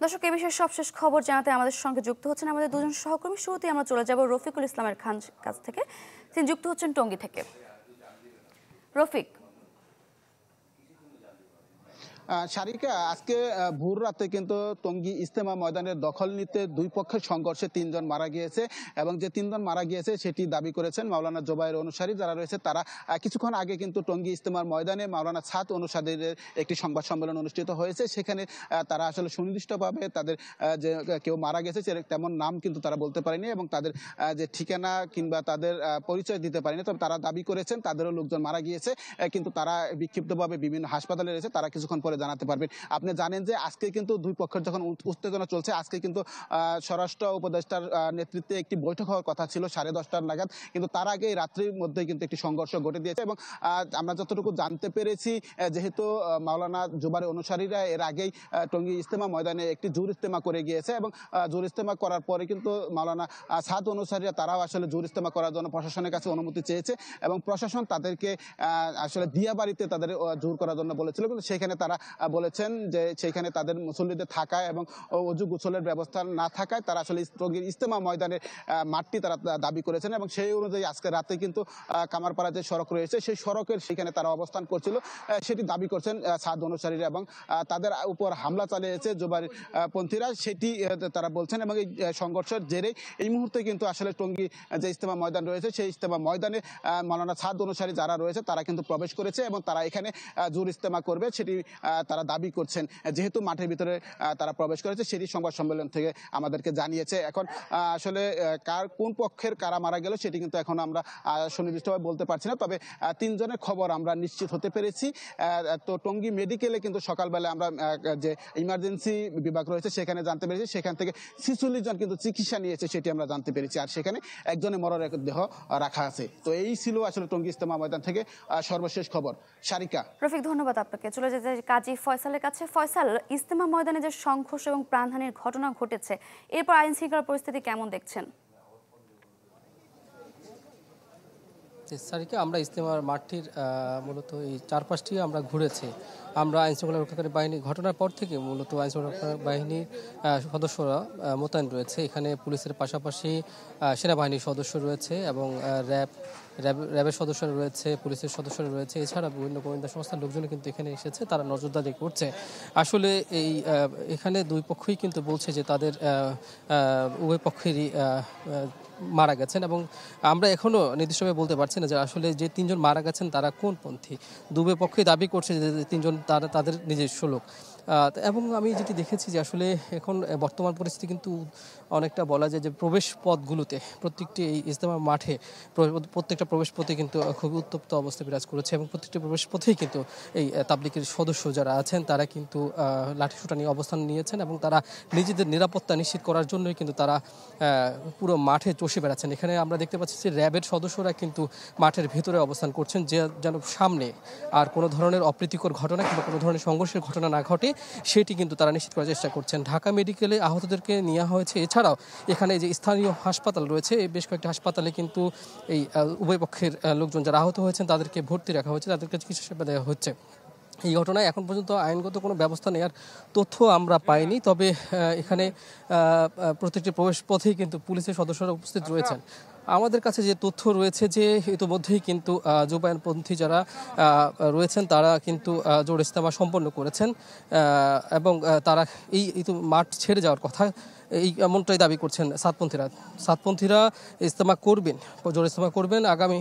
দর্শক, এই বিষয়ে সবশেষ খবর জানাতে আমাদের সঙ্গে যুক্ত হচ্ছেন আমাদের দুজন সহকর্মী। শুরুতেই আমরা চলে যাব রফিকুল ইসলামের খান কাছ থেকে। তিনি যুক্ত হচ্ছেন টঙ্গী থেকে। রফিক, শারিকা, আজকে ভোর রাতে কিন্তু টঙ্গী ইজতেমা ময়দানের দখল নিতে দুই পক্ষের সংঘর্ষে 3 জন মারা গিয়েছে এবং যে 3 জন মারা গিয়েছে সেটি দাবি করেছেন মাওলানা জোবায়ের অনুসারী যারা রয়েছে তারা। কিছুক্ষণ আগে কিন্তু টঙ্গী ইজতেমার ময়দানে মাওলানা ছাদ অনুসারীদের একটি সংবাদ সম্মেলন অনুষ্ঠিত হয়েছে। সেখানে তারা আসলে সুনির্দিষ্টভাবে তাদের যে কেউ মারা গেছে তেমন নাম কিন্তু তারা বলতে পারেনি এবং তাদের যে ঠিকানা কিংবা তাদের পরিচয় দিতে পারেনি। তবে তারা দাবি করেছেন তাদেরও লোকজন মারা গিয়েছে, কিন্তু তারা বিক্ষিপ্তভাবে বিভিন্ন হাসপাতালে রয়েছে, তারা কিছুক্ষণ পরে জানাতে পারবেন। আপনি জানেন যে আজকে কিন্তু দুই পক্ষের যখন উত্তেজনা চলছে, আজকে কিন্তু স্বরাষ্ট্র উপদেষ্টার নেতৃত্বে একটি বৈঠক হওয়ার কথা ছিল 10:30 নাগাদ, কিন্তু তার আগে রাত্রির মধ্যে কিন্তু একটি সংঘর্ষ ঘটে দিয়েছে। এবং আমরা যতটুকু জানতে পেরেছি, যেহেতু মাওলানা জোবায়ের অনুসারীরা এর আগেই টঙ্গী ইজতেমা ময়দানে একটি জোর ইজতেমা করে গিয়েছে এবং জোর ইজতেমা করার পরে কিন্তু মাওলানা ছাদ অনুসারীরা তারাও আসলে জোর ইজতেমা করার জন্য প্রশাসনের কাছে অনুমতি চেয়েছে এবং প্রশাসন তাদেরকে আসলে দিয়াবাড়িতে তাদের জোর করার জন্য বলেছিল, কিন্তু সেখানে তারা বলেছেন যে সেখানে তাদের মুসল্লিদের থাকায় এবং অজু গোসলের ব্যবস্থা না থাকায় তারা আসলে টঙ্গীর ইজতেমা ময়দানের মাঠটি তারা দাবি করেছেন এবং সেই অনুযায়ী আজকে রাতে কিন্তু কামারপাড়া যে সড়ক রয়েছে সেই সড়কের সেখানে তারা অবস্থান করছিল, সেটি দাবি করছেন ছাদ অনুসারীরা এবং তাদের উপর হামলা চালিয়েছে জোবায়ের পন্থীরা, সেটি তারা বলছেন। এবং এই সংঘর্ষের জেরে এই মুহূর্তে কিন্তু আসলে টঙ্গী যে ইজতেমা ময়দান রয়েছে সেই ইজতেমা ময়দানে মাওলানা ছাদ অনুসারী যারা রয়েছে তারা কিন্তু প্রবেশ করেছে এবং তারা এখানে জোর ইজতেমা করবে সেটি তারা দাবি করছেন। যেহেতু মাঠের ভিতরে তারা প্রবেশ করেছে সেটি সংবাদ সম্মেলন থেকে আমাদেরকে জানিয়েছে। এখন আসলে কোন পক্ষের কারা মারা গেল সেটি কিন্তু এখন আমরা সুনির্দিষ্টভাবে বলতে পারছি না, তবে 3 জনের খবর আমরা নিশ্চিত হতে পেরেছি। তো টঙ্গী মেডিকেলে কিন্তু সকালবেলা আমরা যে ইমার্জেন্সি বিভাগ রয়েছে সেখানে জানতে পেরেছি সেখান থেকে 46 জন কিন্তু চিকিৎসা নিয়েছে সেটি আমরা জানতে পেরেছি, আর সেখানে একজনের মরণের দেহ রাখা আছে। তো এই ছিল আসলে টঙ্গী ইজতেমা ময়দান থেকে সর্বশেষ খবর। শারিকা, রফিক ধন্যবাদ আপনাকে। চলে যেতে কাজী ফয়সালের কাছে। ফয়সাল, ইজতেমা ময়দানে যে সংঘর্ষ এবং প্রাণহানির ঘটনা ঘটেছে, এরপর আইন শৃঙ্খলা পরিস্থিতি কেমন দেখছেন? সারিকা, আমরা ইজতেমার মাঠটির মূলত এই চারপাশটি আমরা ঘুরেছি। আমরা আইনশৃঙ্খলা রক্ষাকারী বাহিনী ঘটনার পর থেকে মূলত আইনশৃঙ্খলা রক্ষাকারী বাহিনীর সদস্যরা মোতায়েন রয়েছে। এখানে পুলিশের পাশাপাশি সেনাবাহিনীর সদস্য রয়েছে এবং র্যাবের সদস্যরা রয়েছে, পুলিশের সদস্যরা রয়েছে, এছাড়া বিভিন্ন গোয়েন্দা সংস্থার লোকজন কিন্তু এখানে এসেছে, তারা নজরদারি করছে। আসলে এখানে দুই পক্ষই কিন্তু বলছে যে তাদের উভয় পক্ষেরই মারা গেছেন এবং আমরা এখনো নির্দিষ্টভাবে বলতে পারছি না যে আসলে যে 3 জন মারা গেছেন তারা কোন পন্থী। দুই পক্ষই দাবি করছে যে 3 জন তারা তাদের নিজস্ব লোক। এবং আমি যেটি দেখেছি যে আসলে এখন বর্তমান পরিস্থিতি কিন্তু অনেকটা বলা যায় যে প্রবেশ পথগুলোতে প্রত্যেকটি এই ইজতেমার মাঠে প্রত্যেকটা প্রবেশ পথে কিন্তু খুবই উত্তপ্ত অবস্থা বিরাজ করেছে এবং প্রত্যেকটি প্রবেশ পথেই কিন্তু এই তাবলিগের সদস্য যারা আছেন তারা কিন্তু লাঠিসোঁটা নিয়ে অবস্থান নিয়েছেন এবং তারা নিজেদের নিরাপত্তা নিশ্চিত করার জন্যই কিন্তু তারা পুরো মাঠে চষে বেড়াচ্ছেন। এখানে আমরা দেখতে পাচ্ছি যে র্যাবের সদস্যরা কিন্তু মাঠের ভেতরে অবস্থান করছেন, যে যেন সামনে আর কোনো ধরনের অপ্রীতিকর ঘটনা কিংবা কোনো ধরনের সংঘর্ষের ঘটনা না ঘটে সেটি কিন্তু তারা নিশ্চিত করার চেষ্টা করছেন। ঢাকা মেডিকেলে আহতদেরকে নেওয়া হয়েছে। এছাড়াও এখানে যে স্থানীয় হাসপাতাল রয়েছে, বেশ কয়েকটি হাসপাতালে কিন্তু এই উভয় পক্ষের লোকজন যারা আহত হয়েছেন তাদেরকে ভর্তি রাখা হয়েছে, তাদেরকে চিকিৎসা সেবা দেওয়া হচ্ছে। এই ঘটনায় এখন পর্যন্ত আইনগত কোনো ব্যবস্থা নেওয়ার তথ্য আমরা পাইনি, তবে এখানে প্রত্যেকটি প্রবেশ পথেই কিন্তু পুলিশের সদস্যরা উপস্থিত রয়েছেন। আমাদের কাছে যে তথ্য রয়েছে যে ইতিমধ্যেই কিন্তু জোবায়েরপন্থী যারা রয়েছেন তারা কিন্তু জোর ইজতেমা সম্পন্ন করেছেন এবং তারা এই মাঠ ছেড়ে যাওয়ার কথা এমনটাই দাবি করছেন সাতপন্থীরা ইজতেমা করবেন, জোর ইজতেমা করবেন আগামী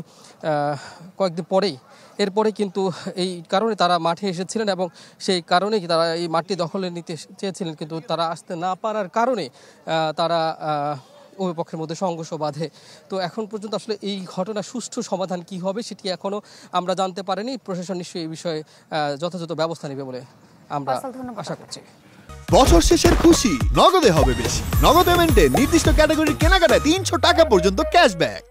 কয়েকদিন পরেই। এরপরে কিন্তু এই কারণে তারা মাঠে এসেছিলেন এবং সেই কারণেই তারা এই মাঠটি দখলে নিতে চেয়েছিলেন, কিন্তু তারা আসতে না পারার কারণে তারা উভয় পক্ষের মধ্যে সংঘর্ষ বাধে। তো এখন পর্যন্ত আসলে এই ঘটনার সুষ্ঠু সমাধান কি হবে সেটি এখনো আমরা জানতে পারিনি। প্রশাসন নিশ্চয়ই এই বিষয়ে যথাযথ ব্যবস্থা নেবে বলে আমরা আশা করছি। বছর শেষের খুশি নগদে হবে বেশি। নগদ পেমেন্টে নির্দিষ্ট ক্যাটাগরির কেনাকাটায় 300 টাকা পর্যন্ত ক্যাশব্যাক।